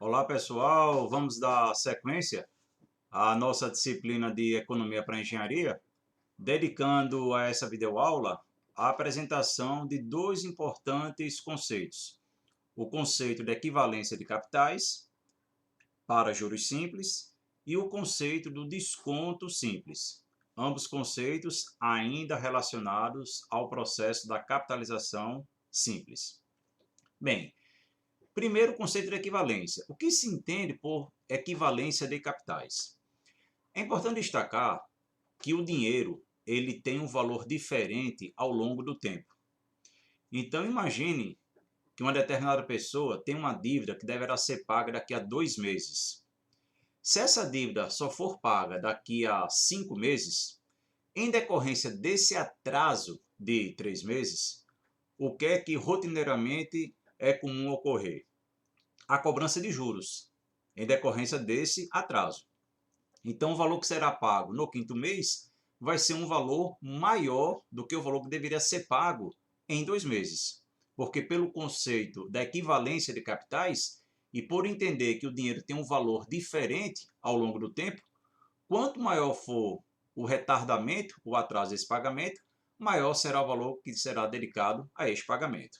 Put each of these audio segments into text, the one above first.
Olá pessoal, vamos dar sequência à nossa disciplina de Economia para Engenharia, dedicando a essa videoaula a apresentação de dois importantes conceitos. O conceito de equivalência de capitais para juros simples e o conceito do desconto simples. Ambos conceitos ainda relacionados ao processo da capitalização simples. Bem, primeiro, o conceito de equivalência. O que se entende por equivalência de capitais? É importante destacar que o dinheiro ele tem um valor diferente ao longo do tempo. Então, imagine que uma determinada pessoa tem uma dívida que deverá ser paga daqui a 2 meses. Se essa dívida só for paga daqui a 5 meses, em decorrência desse atraso de 3 meses, o que é que rotineiramente é comum ocorrer? A cobrança de juros, em decorrência desse atraso. Então, o valor que será pago no quinto mês vai ser um valor maior do que o valor que deveria ser pago em 2 meses. Porque pelo conceito da equivalência de capitais e por entender que o dinheiro tem um valor diferente ao longo do tempo, quanto maior for o retardamento, o atraso desse pagamento, maior será o valor que será dedicado a este pagamento.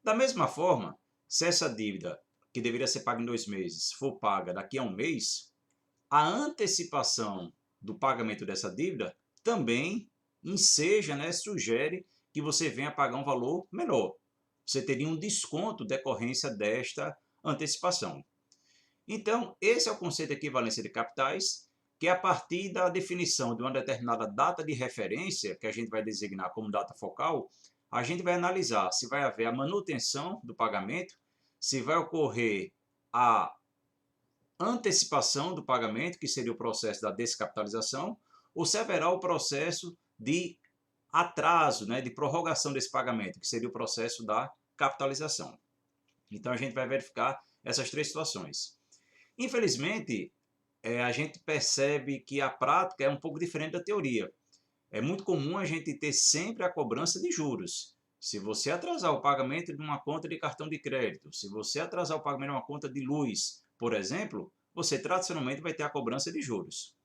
Da mesma forma, se essa dívida, que deveria ser paga em 2 meses, for paga daqui a um mês, a antecipação do pagamento dessa dívida também enseja, sugere que você venha pagar um valor menor. Você teria um desconto decorrência desta antecipação. Então, esse é o conceito de equivalência de capitais, que é a partir da definição de uma determinada data de referência, que a gente vai designar como data focal, a gente vai analisar se vai haver a manutenção do pagamento, se vai ocorrer a antecipação do pagamento, que seria o processo da descapitalização, ou se haverá o processo de atraso, de prorrogação desse pagamento, que seria o processo da capitalização. Então, a gente vai verificar essas três situações. Infelizmente, a gente percebe que a prática é um pouco diferente da teoria. É muito comum a gente ter sempre a cobrança de juros. Se você atrasar o pagamento de uma conta de cartão de crédito, se você atrasar o pagamento de uma conta de luz, por exemplo, você tradicionalmente vai ter a cobrança de juros.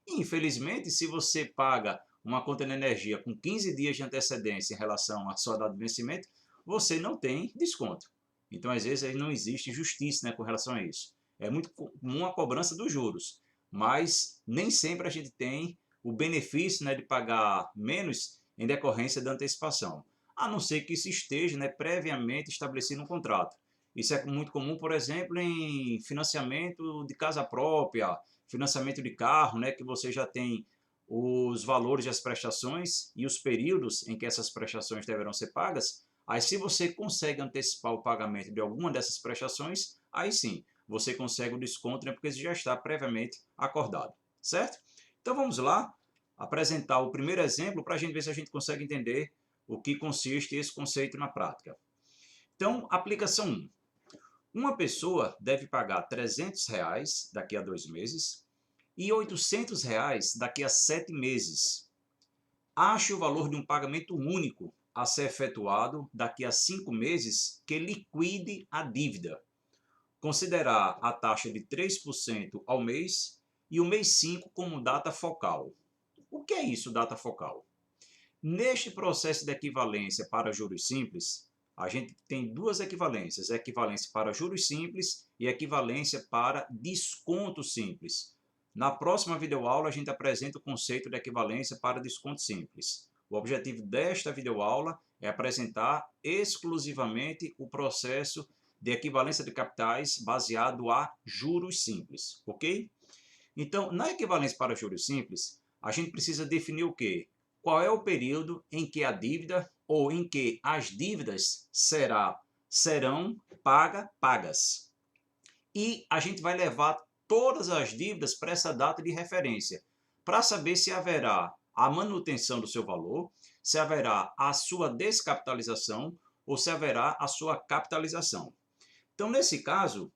Infelizmente, se você paga uma conta de energia com 15 dias de antecedência em relação à sua data de vencimento, você não tem desconto. Então, às vezes, aí não existe justiça, com relação a isso. É muito comum a cobrança dos juros, mas nem sempre a gente tem o benefício, de pagar menos em decorrência da antecipação, a não ser que isso esteja, previamente estabelecido no contrato. Isso é muito comum, por exemplo, em financiamento de casa própria, financiamento de carro, que você já tem os valores das prestações e os períodos em que essas prestações deverão ser pagas. Aí, se você consegue antecipar o pagamento de alguma dessas prestações, aí sim, você consegue o desconto, porque isso já está previamente acordado, certo? Então, vamos lá apresentar o primeiro exemplo para a gente ver se a gente consegue entender o que consiste esse conceito na prática. Então, aplicação 1. Uma pessoa deve pagar R$ 300 daqui a 2 meses e R$ 800 daqui a 7 meses. Ache o valor de um pagamento único a ser efetuado daqui a 5 meses que liquide a dívida. Considerar a taxa de 3% ao mês e o mês 5 como data focal. O que é isso, data focal? Neste processo de equivalência para juros simples, a gente tem duas equivalências, equivalência para juros simples e equivalência para desconto simples. Na próxima videoaula, a gente apresenta o conceito de equivalência para desconto simples. O objetivo desta videoaula é apresentar exclusivamente o processo de equivalência de capitais baseado a juros simples, ok? Então, na equivalência para juros simples, a gente precisa definir o quê? Qual é o período em que a dívida ou em que as dívidas serão pagas. E a gente vai levar todas as dívidas para essa data de referência, para saber se haverá a manutenção do seu valor, se haverá a sua descapitalização ou se haverá a sua capitalização. Então, nesse caso,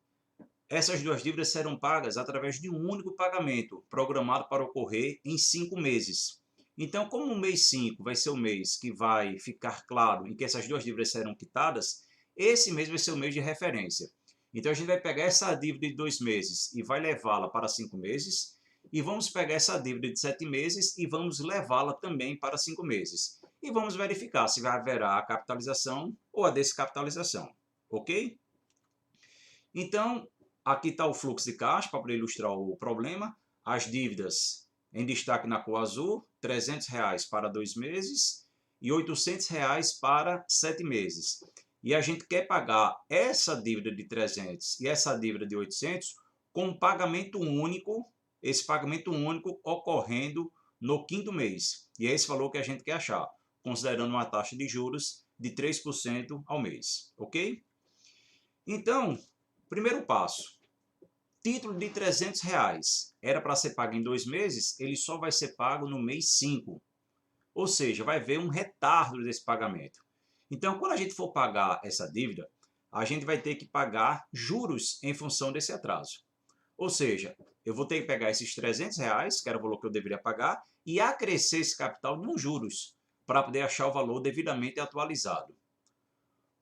essas duas dívidas serão pagas através de um único pagamento, programado para ocorrer em 5 meses. Então, como o mês 5 vai ser o mês que vai ficar claro em que essas duas dívidas serão quitadas, esse mês vai ser o mês de referência. Então, a gente vai pegar essa dívida de 2 meses e vai levá-la para 5 meses. E vamos pegar essa dívida de 7 meses e vamos levá-la também para 5 meses. E vamos verificar se haverá a capitalização ou a descapitalização. Ok? Então, aqui está o fluxo de caixa para poder ilustrar o problema. As dívidas em destaque na cor azul, R$ 300 para 2 meses e R$ 800 para 7 meses. E a gente quer pagar essa dívida de 300 e essa dívida de 800 com um pagamento único, esse pagamento único ocorrendo no quinto mês. E é esse valor que a gente quer achar, considerando uma taxa de juros de 3% ao mês. Ok? Então, primeiro passo, título de R$ 300 era para ser pago em 2 meses, ele só vai ser pago no mês 5. Ou seja, vai haver um retardo desse pagamento. Então, quando a gente for pagar essa dívida, a gente vai ter que pagar juros em função desse atraso. Ou seja, eu vou ter que pegar esses R$ 300, que era o valor que eu deveria pagar, e acrescer esse capital nos juros, para poder achar o valor devidamente atualizado.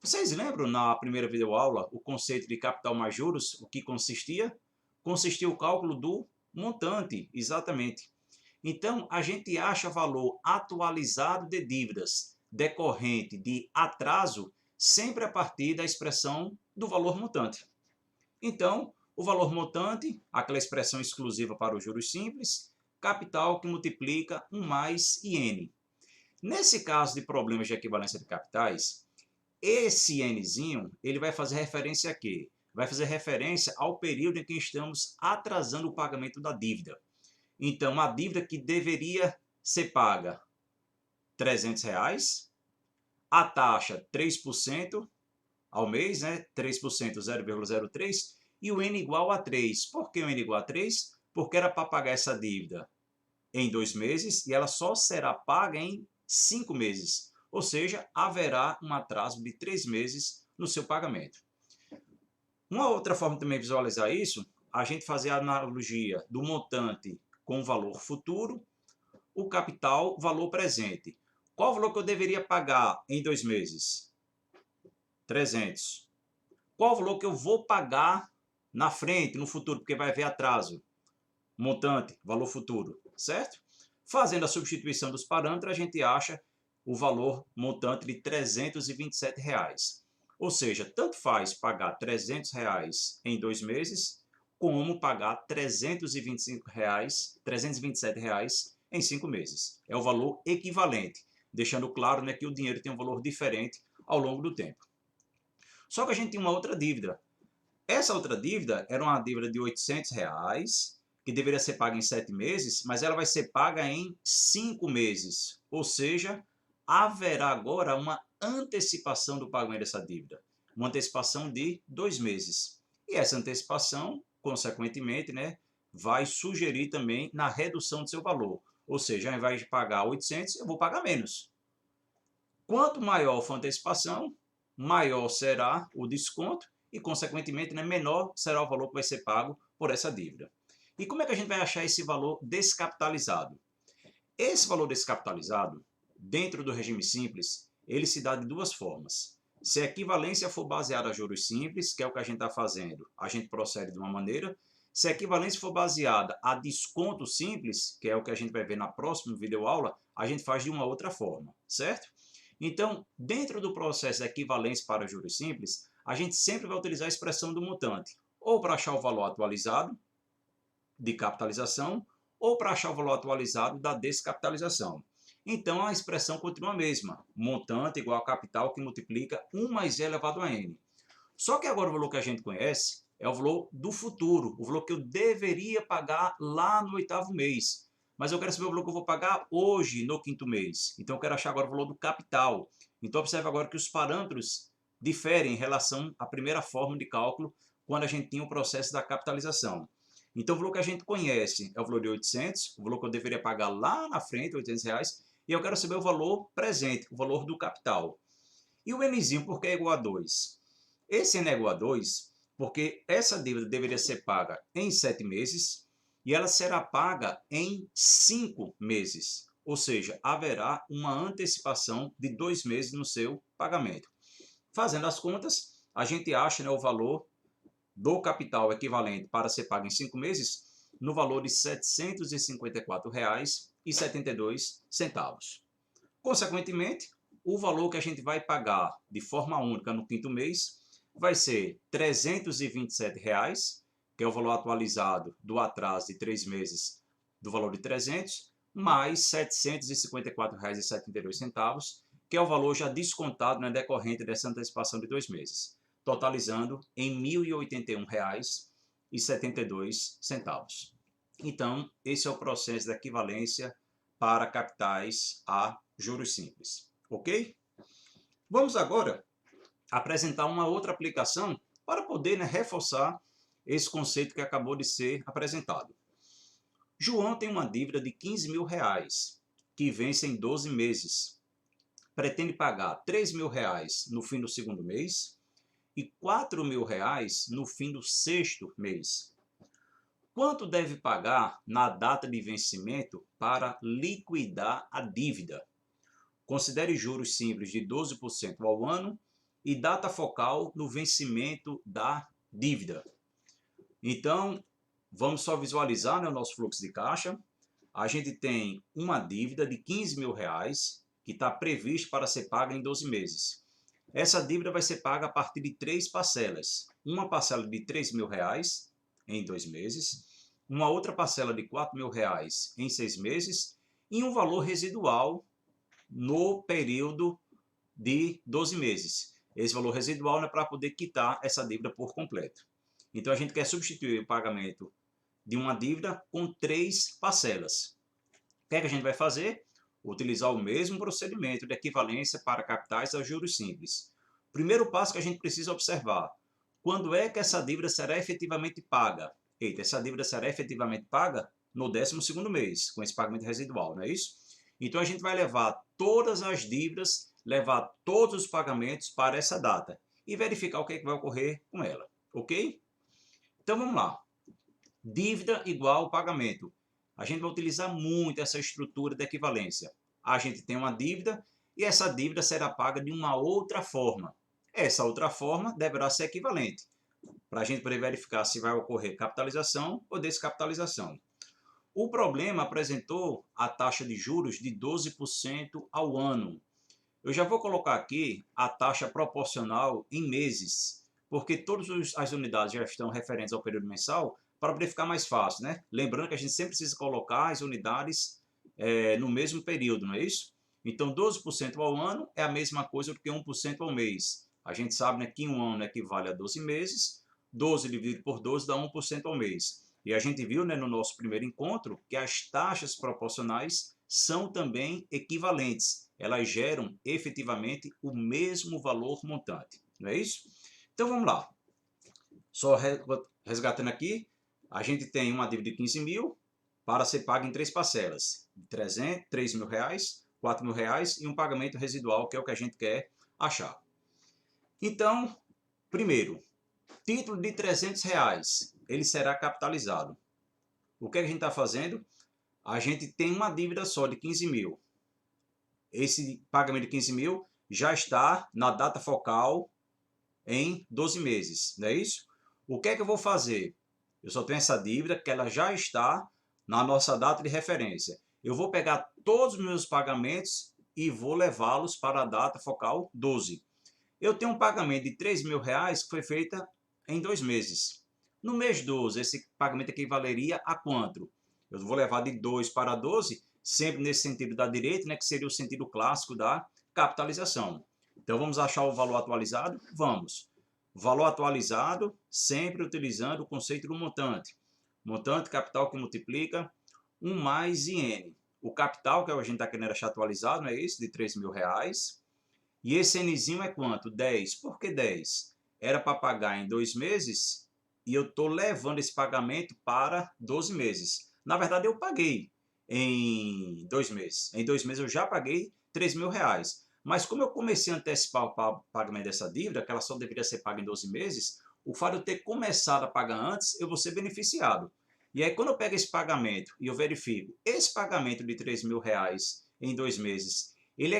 Vocês lembram na primeira videoaula o conceito de capital mais juros, o que consistia? Consistia o cálculo do montante, exatamente. Então, a gente acha valor atualizado de dívidas decorrente de atraso sempre a partir da expressão do valor montante. Então, o valor montante, aquela expressão exclusiva para os juros simples, capital que multiplica 1 mais IN. Nesse caso de problemas de equivalência de capitais, esse Nzinho, ele vai fazer referência a quê? Vai fazer referência ao período em que estamos atrasando o pagamento da dívida. Então, a dívida que deveria ser paga R$ 300, a taxa 3% ao mês, né? 3%, 0,03, e o N igual a 3. Por que o N igual a 3? Porque era para pagar essa dívida em 2 meses e ela só será paga em 5 meses. Ou seja, haverá um atraso de 3 meses no seu pagamento. Uma outra forma também de visualizar isso, a gente fazer a analogia do montante com o valor futuro, o capital, valor presente. Qual o valor que eu deveria pagar em 2 meses? 300. Qual o valor que eu vou pagar na frente, no futuro, porque vai haver atraso? Montante, valor futuro, certo? Fazendo a substituição dos parâmetros, a gente acha o valor montante de R$ 327. Ou seja, tanto faz pagar R$ 300 em 2 meses, como pagar R$ 327 em 5 meses. É o valor equivalente, deixando claro, né, que o dinheiro tem um valor diferente ao longo do tempo. Só que a gente tem uma outra dívida. Essa outra dívida era uma dívida de R$ 800, que deveria ser paga em 7 meses, mas ela vai ser paga em 5 meses. Ou seja, haverá agora uma antecipação do pagamento dessa dívida. Uma antecipação de 2 meses. E essa antecipação, consequentemente, né, vai sugerir também na redução do seu valor. Ou seja, ao invés de pagar 800, eu vou pagar menos. Quanto maior for a antecipação, maior será o desconto e, consequentemente, né, menor será o valor que vai ser pago por essa dívida. E como é que a gente vai achar esse valor descapitalizado? Esse valor descapitalizado, dentro do regime simples, ele se dá de duas formas. Se a equivalência for baseada a juros simples, que é o que a gente está fazendo, a gente procede de uma maneira. Se a equivalência for baseada a desconto simples, que é o que a gente vai ver na próxima videoaula, a gente faz de uma outra forma, certo? Então, dentro do processo de equivalência para juros simples, a gente sempre vai utilizar a expressão do montante, ou para achar o valor atualizado de capitalização, ou para achar o valor atualizado da descapitalização. Então, a expressão continua a mesma, montante igual a capital que multiplica 1 mais E elevado a N. Só que agora o valor que a gente conhece é o valor do futuro, o valor que eu deveria pagar lá no 8º mês. Mas eu quero saber o valor que eu vou pagar hoje no 5º mês. Então eu quero achar agora o valor do capital. Então observe agora que os parâmetros diferem em relação à primeira forma de cálculo quando a gente tinha o processo da capitalização. Então o valor que a gente conhece é o valor de 800, o valor que eu deveria pagar lá na frente, R$800, e eu quero saber o valor presente, o valor do capital. E o Nzinho, por que é igual a 2? Esse N é igual a 2 porque essa dívida deveria ser paga em 7 meses e ela será paga em 5 meses. Ou seja, haverá uma antecipação de 2 meses no seu pagamento. Fazendo as contas, a gente acha, né, o valor do capital equivalente para ser pago em 5 meses no valor de R$ 754,72. Consequentemente, o valor que a gente vai pagar de forma única no quinto mês vai ser R$ 327, que é o valor atualizado do atraso de 3 meses do valor de 300, mais R$ 754,72, que é o valor já descontado, né, decorrente dessa antecipação de 2 meses, totalizando em R$ 1.081,72. Então, esse é o processo da equivalência para capitais a juros simples, ok? Vamos agora apresentar uma outra aplicação para poder, né, reforçar esse conceito que acabou de ser apresentado. João tem uma dívida de R$ 15.000, que vence em 12 meses. Pretende pagar R$ 3.000 no fim do segundo mês e R$ 4.000 no fim do sexto mês. Quanto deve pagar na data de vencimento para liquidar a dívida? Considere juros simples de 12% ao ano e data focal no vencimento da dívida. Então, vamos só visualizar, né, o nosso fluxo de caixa. A gente tem uma dívida de R$ 15.000 que está prevista para ser paga em 12 meses. Essa dívida vai ser paga a partir de 3 parcelas. Uma parcela de R$ 3.000 em 2 meses, uma outra parcela de R$ 4.000 em 6 meses e um valor residual no período de 12 meses. Esse valor residual é para poder quitar essa dívida por completo. Então, a gente quer substituir o pagamento de uma dívida com 3 parcelas. O que é que a gente vai fazer? Utilizar o mesmo procedimento de equivalência para capitais a juros simples. Primeiro passo que a gente precisa observar: quando é que essa dívida será efetivamente paga? Eita, essa dívida será efetivamente paga no 12º mês, com esse pagamento residual, não é isso? Então, a gente vai levar todas as dívidas, levar todos os pagamentos para essa data e verificar o que é que vai ocorrer com ela, ok? Então, vamos lá. Dívida igual pagamento. A gente vai utilizar muito essa estrutura de equivalência. A gente tem uma dívida e essa dívida será paga de uma outra forma. Essa outra forma deverá ser equivalente, para a gente poder verificar se vai ocorrer capitalização ou descapitalização. O problema apresentou a taxa de juros de 12% ao ano. Eu já vou colocar aqui a taxa proporcional em meses, porque todas as unidades já estão referentes ao período mensal, para poder ficar mais fácil, né? Lembrando que a gente sempre precisa colocar as unidades no mesmo período, não é isso? Então, 12% ao ano é a mesma coisa do que 1% ao mês. A gente sabe, né, que um ano equivale a 12 meses, 12 dividido por 12 dá 1% ao mês. E a gente viu, né, no nosso primeiro encontro que as taxas proporcionais são também equivalentes. Elas geram efetivamente o mesmo valor montante, não é isso? Então vamos lá. Só resgatando aqui, a gente tem uma dívida de 15.000 para ser paga em 3 parcelas, de R$ 3.000, R$ 4.000 e um pagamento residual, que é o que a gente quer achar. Então, primeiro, título de R$ 300, ele será capitalizado. O que a gente está fazendo? A gente tem uma dívida só de 15.000. Esse pagamento de 15.000 já está na data focal em 12 meses, não é isso? O que é que eu vou fazer? Eu só tenho essa dívida que ela já está na nossa data de referência. Eu vou pegar todos os meus pagamentos e vou levá-los para a data focal 12. Eu tenho um pagamento de R$ 3.000 que foi feito em 2 meses. No mês 12, esse pagamento equivaleria a quanto? Eu vou levar de 2 para 12, sempre nesse sentido da direita, né, que seria o sentido clássico da capitalização. Então, vamos achar o valor atualizado? Vamos. Valor atualizado, sempre utilizando o conceito do montante. Montante, capital que multiplica 1 mais IN. O capital que a gente está querendo achar atualizado, não é isso? De R$ 3.000. E esse Nzinho é quanto? 10. Por que 10? Era para pagar em 2 meses e eu estou levando esse pagamento para 12 meses. Na verdade, eu paguei em 2 meses. Em 2 meses eu já paguei R$ 3.000. Mas como eu comecei a antecipar o pagamento dessa dívida, que ela só deveria ser paga em 12 meses, o fato de eu ter começado a pagar antes, eu vou ser beneficiado. E aí, quando eu pego esse pagamento e eu verifico, esse pagamento de R$ 3.000 em 2 meses, ele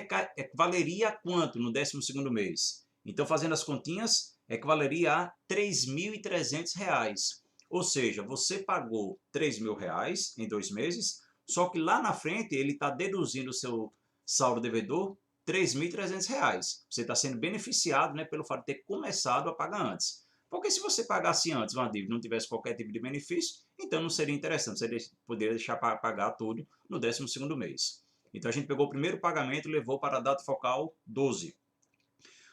valeria quanto no 12º mês? Então, fazendo as continhas, equivaleria a R$ 3.300. Ou seja, você pagou R$ 3.000 em 2 meses, só que lá na frente ele está deduzindo o seu saldo devedor R$ 3.300. Você está sendo beneficiado, né, pelo fato de ter começado a pagar antes. Porque se você pagasse antes uma dívida e não tivesse qualquer tipo de benefício, então não seria interessante, você poderia deixar para pagar tudo no 12º mês. Então a gente pegou o primeiro pagamento e levou para a data focal 12.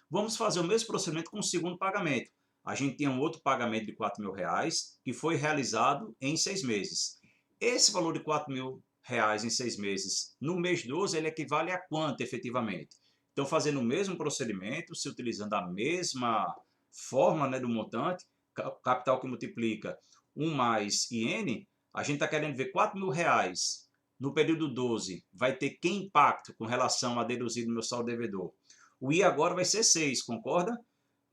Vamos fazer o mesmo procedimento com o segundo pagamento. A gente tem um outro pagamento de R$ 4.000 que foi realizado em 6 meses. Esse valor de R$ 4.000 em 6 meses, no mês 12, ele equivale a quanto efetivamente? Então, fazendo o mesmo procedimento, se utilizando a mesma forma, né, do montante, capital que multiplica 1 mais IN, a gente está querendo ver R$ 4.000 no período 12, vai ter que impacto com relação a deduzir do meu saldo devedor? O I agora vai ser 6, concorda?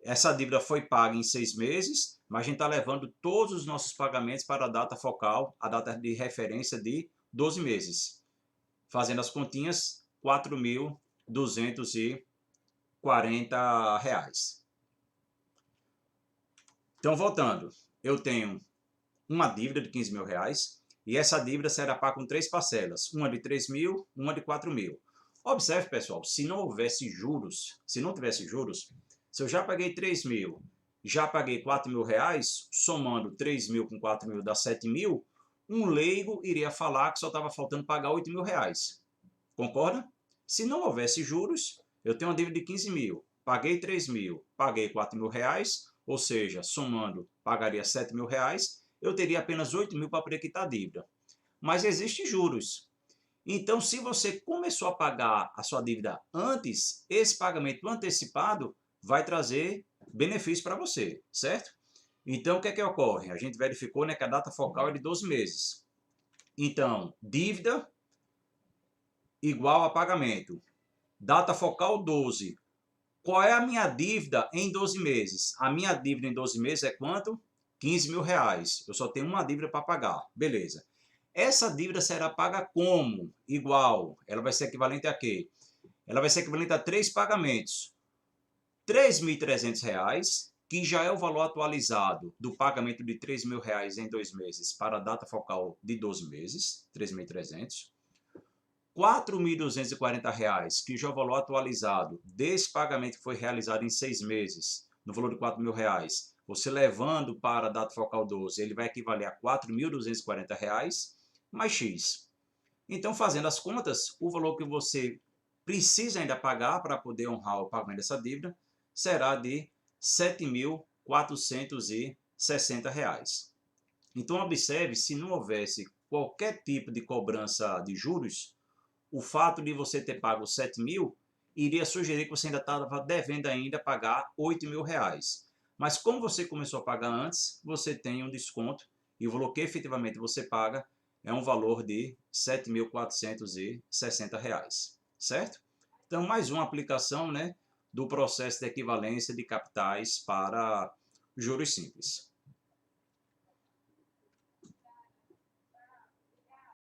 Essa dívida foi paga em 6 meses, mas a gente está levando todos os nossos pagamentos para a data focal, a data de referência de 12 meses. Fazendo as continhas, R$ 4.240. Então, voltando, eu tenho uma dívida de R$ 15.000 e essa dívida será paga com 3 parcelas, uma de 3.000, uma de 4.000. Observe, pessoal, se não houvesse juros, se não tivesse juros, se eu já paguei 3.000, já paguei R$ 4.000, somando 3.000 com 4.000 dá 7.000, um leigo iria falar que só estava faltando pagar R$ 8.000. Concorda? Se não houvesse juros, eu tenho uma dívida de 15.000, paguei 3.000, paguei R$ 4.000, ou seja, somando, pagaria R$ 7.000, eu teria apenas 8.000 para poder quitar a dívida. Mas existem juros. Então, se você começou a pagar a sua dívida antes, esse pagamento antecipado vai trazer benefício para você, certo? Então, o que é que ocorre? A gente verificou, né, que a data focal é de 12 meses. Então, dívida igual a pagamento. Data focal 12. Qual é a minha dívida em 12 meses? A minha dívida em 12 meses é quanto? R$ 15.000. Eu só tenho uma dívida para pagar. Beleza. Essa dívida será paga como? Igual. Ela vai ser equivalente a quê? Ela vai ser equivalente a 3 pagamentos. R$ 3.300, que já é o valor atualizado do pagamento de R$ 3.000 em 2 meses para a data focal de 12 meses, 3.300. R$ 4.240, que já é o valor atualizado desse pagamento que foi realizado em 6 meses, no valor de R$ 4.000. Você levando para a data focal 12, ele vai equivaler a R$ 4.240 mais X. Então, fazendo as contas, o valor que você precisa ainda pagar para poder honrar o pagamento dessa dívida será de R$ 7.460. Então, observe, se não houvesse qualquer tipo de cobrança de juros, o fato de você ter pago 7.000 iria sugerir que você ainda estava devendo ainda pagar R$ 8.000. Mas como você começou a pagar antes, você tem um desconto e o valor que efetivamente você paga é um valor de R$ 7.460, certo? Então, mais uma aplicação, né, do processo de equivalência de capitais para juros simples.